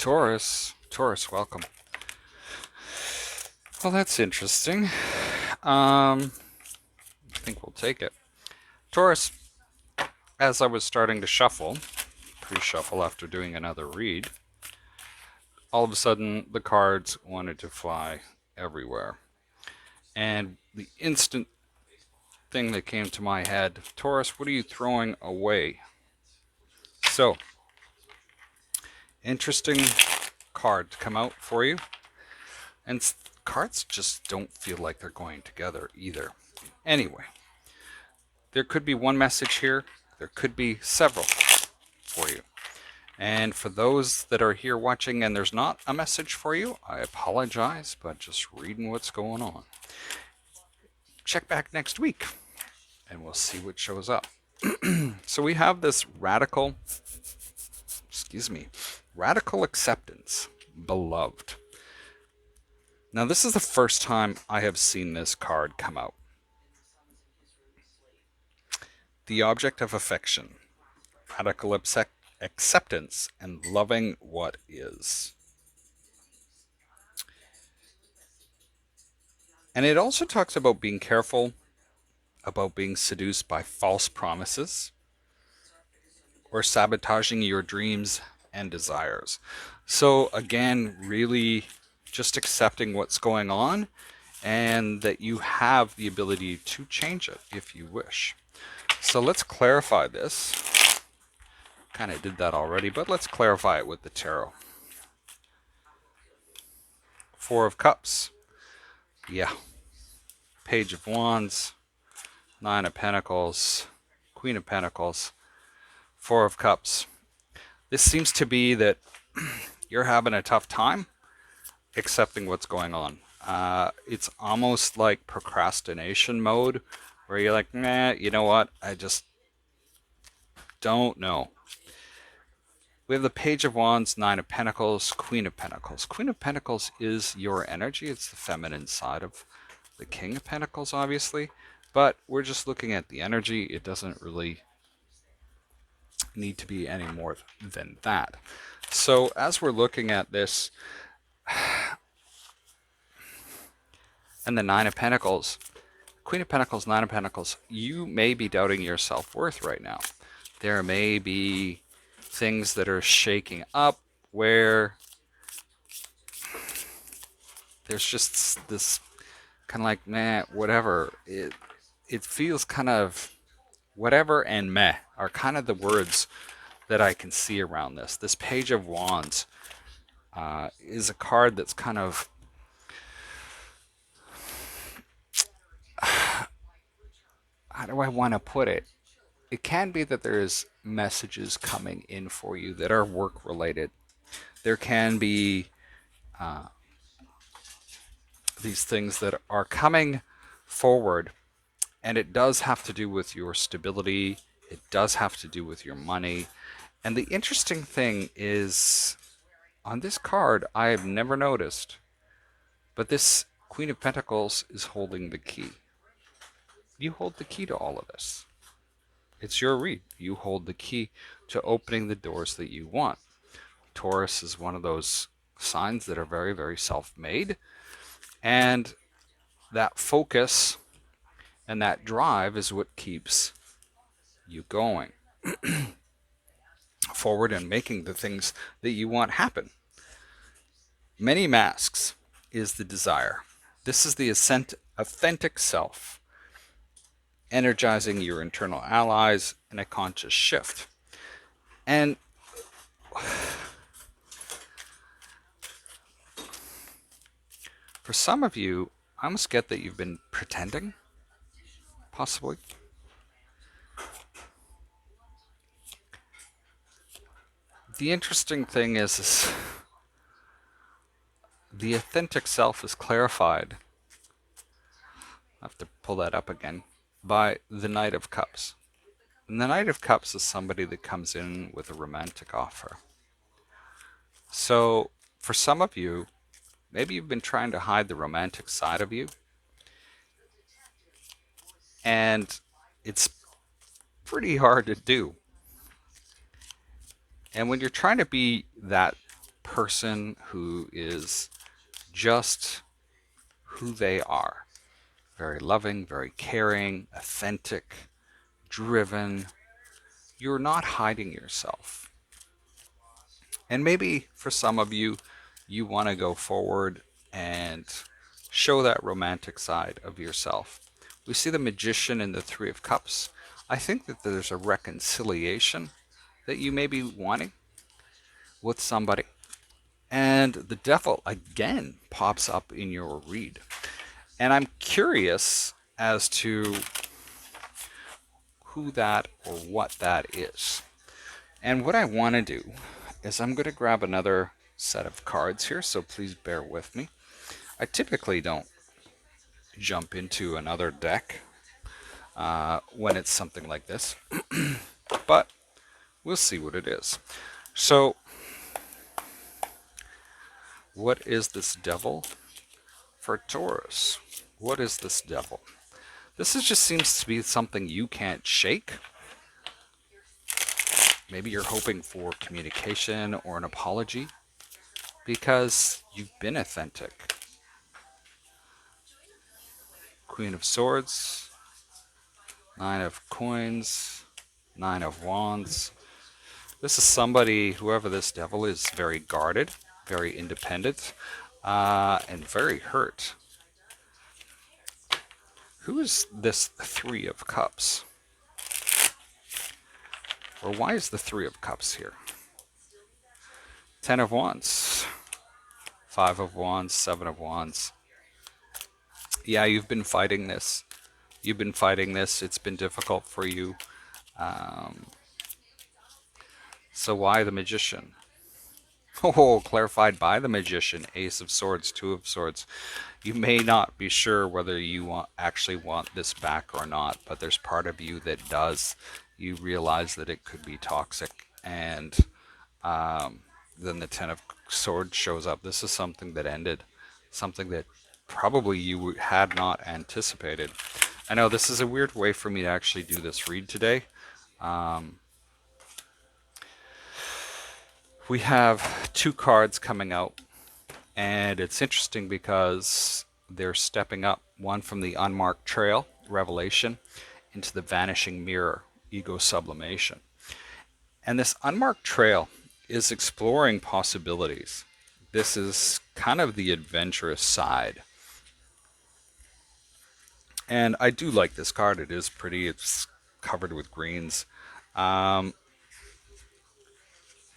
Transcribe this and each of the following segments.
Taurus, welcome. Well, that's interesting. I think we'll take it. Taurus, as I was starting to shuffle, pre-shuffle after doing another read, all of a sudden the cards wanted to fly everywhere. And the instant thing that came to my head, Taurus, what are you throwing away? So, interesting card to come out for you. And cards just don't feel like they're going together either. Anyway, there could be one message here. There could be several for you. And for those that are here watching and there's not a message for you, I apologize, but just reading what's going on. Check back next week and we'll see what shows up. So we have this radical acceptance, beloved. Now this is the first time I have seen this card come out. The object of affection, radical acceptance, and loving what is. And it also talks about being careful about being seduced by false promises or sabotaging your dreams and desires. So again, really just accepting what's going on and that you have the ability to change it if you wish. So let's clarify this. Kind of did that already, but let's clarify it with the tarot. Four of Cups. Yeah. Page of Wands. Nine of Pentacles. Queen of Pentacles. Four of Cups. This seems to be that you're having a tough time accepting what's going on. It's almost like procrastination mode where you're like, nah, you know what? I just don't know. We have the Page of Wands, Nine of Pentacles, Queen of Pentacles. Queen of Pentacles is your energy. It's the feminine side of the King of Pentacles, obviously. But we're just looking at the energy. It doesn't really need to be any more than that. So as we're looking at this, and the Nine of Pentacles, Queen of Pentacles, Nine of Pentacles, you may be doubting your self-worth right now. There may be things that are shaking up where there's just this kind of like, meh, whatever. It feels kind of whatever and meh are kind of the words that I can see around this. This Page of Wands is a card that's kind of how do I want to put it? It can be that there's messages coming in for you that are work related. There can be these things that are coming forward, and it does have to do with your stability. It does have to do with your money. And the interesting thing is, on this card, I have never noticed, but this Queen of Pentacles is holding the key. You hold the key to all of this. It's your read. You hold the key to opening the doors that you want. Taurus is one of those signs that are very, very self-made. And that focus and that drive is what keeps you going forward and making the things that you want happen. Many masks is the desire. This is the authentic self, energizing your internal allies in a conscious shift. And for some of you, I almost get that you've been pretending, possibly. The interesting thing is the authentic self is clarified. I have to pull that up again. By the Knight of Cups. And the Knight of Cups is somebody that comes in with a romantic offer. So for some of you, maybe you've been trying to hide the romantic side of you, and it's pretty hard to do. And when you're trying to be that person who is just who they are. Very loving, very caring, authentic, driven. You're not hiding yourself. And maybe for some of you, you want to go forward and show that romantic side of yourself. We see the Magician in the Three of Cups. I think that there's a reconciliation that you may be wanting with somebody. And the Devil again pops up in your read. And I'm curious as to who that or what that is. And what I want to do is I'm going to grab another set of cards here, so please bear with me. I typically don't jump into another deck when it's something like this, but we'll see what it is. So, what is this Devil for Taurus? What is this Devil? This just seems to be something you can't shake. Maybe you're hoping for communication or an apology because you've been authentic. Queen of Swords, Nine of Coins, Nine of Wands. This is somebody, whoever this Devil is, very guarded, very independent, and very hurt. Who is this Three of Cups? Or why is the Three of Cups here? Ten of Wands, Five of Wands, Seven of Wands. Yeah, you've been fighting this. You've been fighting this. It's been difficult for you. So why the Magician? Oh, clarified by the Magician. Ace of Swords, Two of Swords. You may not be sure whether you actually want this back or not, but there's part of you that does. You realize that it could be toxic, and then the Ten of Swords shows up. This is something that ended, something that probably you had not anticipated. I know this is a weird way for me to actually do this read today. We have two cards coming out, and it's interesting because they're stepping up, one from the Unmarked Trail, Revelation, into the Vanishing Mirror, Ego Sublimation. And this Unmarked Trail is exploring possibilities. This is kind of the adventurous side. And I do like this card. It is pretty. It's covered with greens,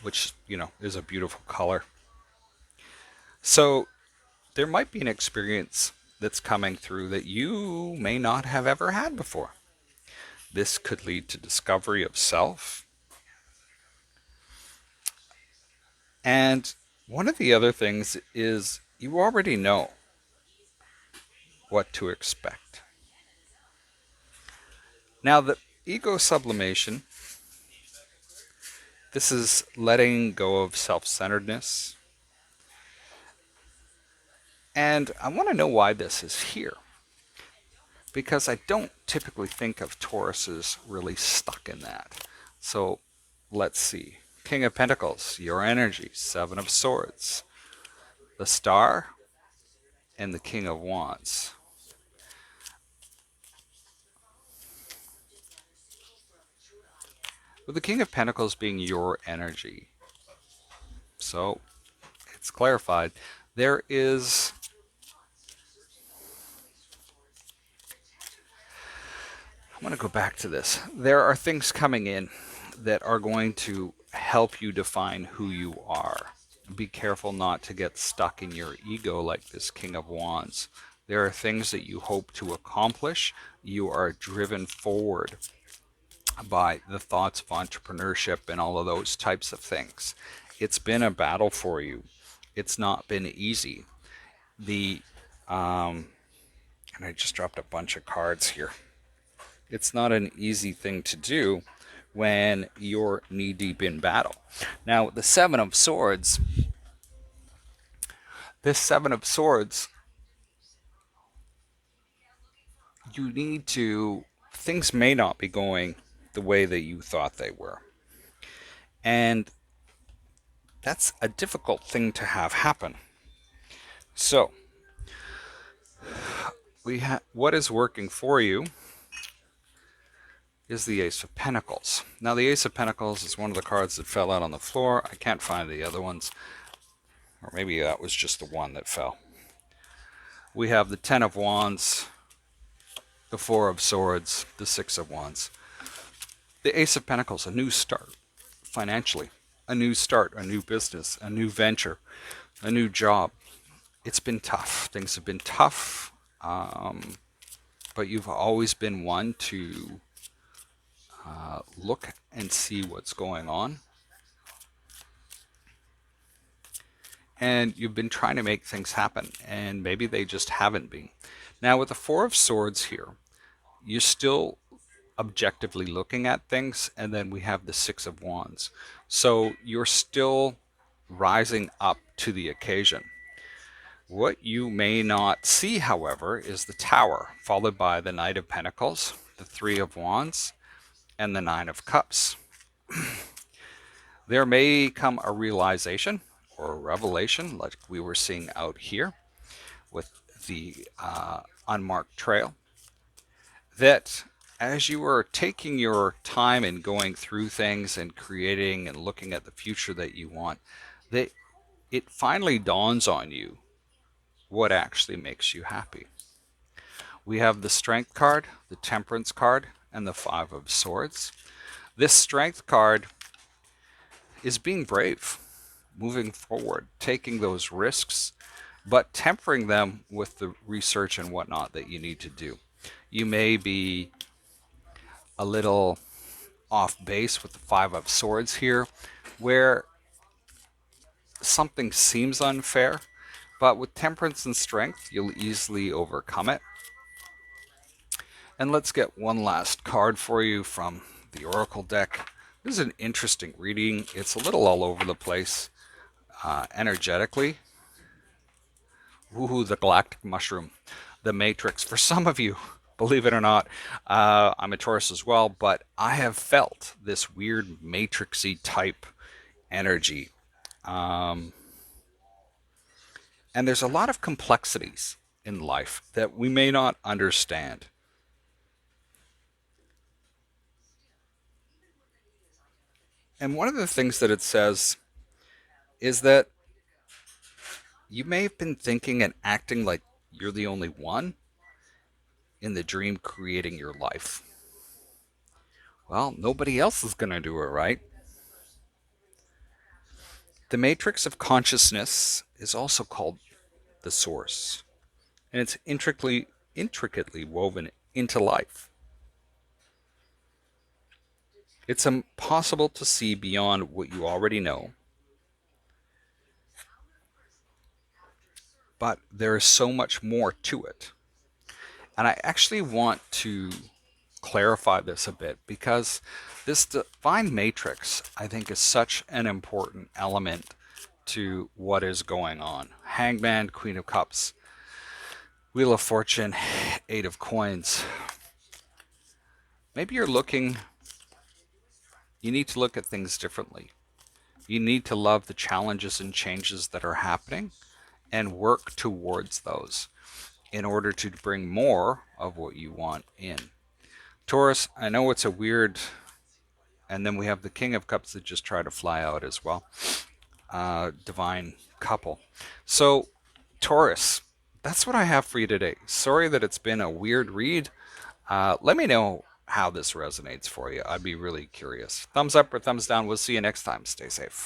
which, you know, is a beautiful color. So there might be an experience that's coming through that you may not have ever had before. This could lead to discovery of self. And one of the other things is you already know what to expect. Now, the ego sublimation, this is letting go of self-centeredness. And I want to know why this is here, because I don't typically think of Tauruses really stuck in that. So let's see. King of Pentacles, your energy, Seven of Swords, the Star, and the King of Wands. With the King of Pentacles being your energy, so it's clarified. There is I'm going to go back to this. There are things coming in that are going to help you define who you are. Be careful not to get stuck in your ego like this King of Wands. There are things that you hope to accomplish. You are driven forward by the thoughts of entrepreneurship and all of those types of things. It's been a battle for you. It's not been easy. And I just dropped a bunch of cards here. It's not an easy thing to do when you're knee-deep in battle. Now, the Seven of Swords, this Seven of Swords, you need to, things may not be going the way that you thought they were. And that's a difficult thing to have happen. So, what is working for you is the Ace of Pentacles. Now, the Ace of Pentacles is one of the cards that fell out on the floor. I can't find the other ones, or maybe that was just the one that fell. We have the Ten of Wands, the Four of Swords, the Six of Wands. The Ace of Pentacles, a new start financially, a new start, a new business, a new venture, a new job. It's been tough. Things have been tough, but you've always been one to look and see what's going on. And you've been trying to make things happen, and maybe they just haven't been. Now, with the Four of Swords here, you're still objectively looking at things, and then we have the Six of Wands. So you're still rising up to the occasion. What you may not see, however, is the Tower, followed by the Knight of Pentacles, the Three of Wands, and the Nine of Cups. There may come a realization or a revelation, like we were seeing out here with the unmarked trail, that as you are taking your time and going through things and creating and looking at the future that you want, that it finally dawns on you what actually makes you happy. We have the Strength card, the Temperance card, and the Five of Swords. This Strength card is being brave, moving forward, taking those risks, but tempering them with the research and whatnot that you need to do. You may be a little off base with the Five of Swords here, where something seems unfair, but with temperance and strength, you'll easily overcome it. And let's get one last card for you from the Oracle deck. This is an interesting reading. It's a little all over the place energetically. Woohoo, the Galactic Mushroom, the Matrix. For some of you, believe it or not, I'm a Taurus as well, but I have felt this weird matrixy type energy. And there's a lot of complexities in life that we may not understand. And one of the things that it says is that you may have been thinking and acting like you're the only one in the dream creating your life. Well, nobody else is going to do it, right? The matrix of consciousness is also called the source, and it's intricately woven into life. It's impossible to see beyond what you already know, but there is so much more to it. And I actually want to clarify this a bit, because this divine matrix, I think, is such an important element to what is going on. Hangman, Queen of Cups, Wheel of Fortune, Eight of Coins. Maybe you need to look at things differently. You need to love the challenges and changes that are happening and work towards those in order to bring more of what you want in. Taurus, I know it's a weird, and then we have the King of Cups that just try to fly out as well. Divine couple. So, Taurus, that's what I have for you today. Sorry that it's been a weird read. Let me know how this resonates for you. I'd be really curious. Thumbs up or thumbs down. We'll see you next time. Stay safe.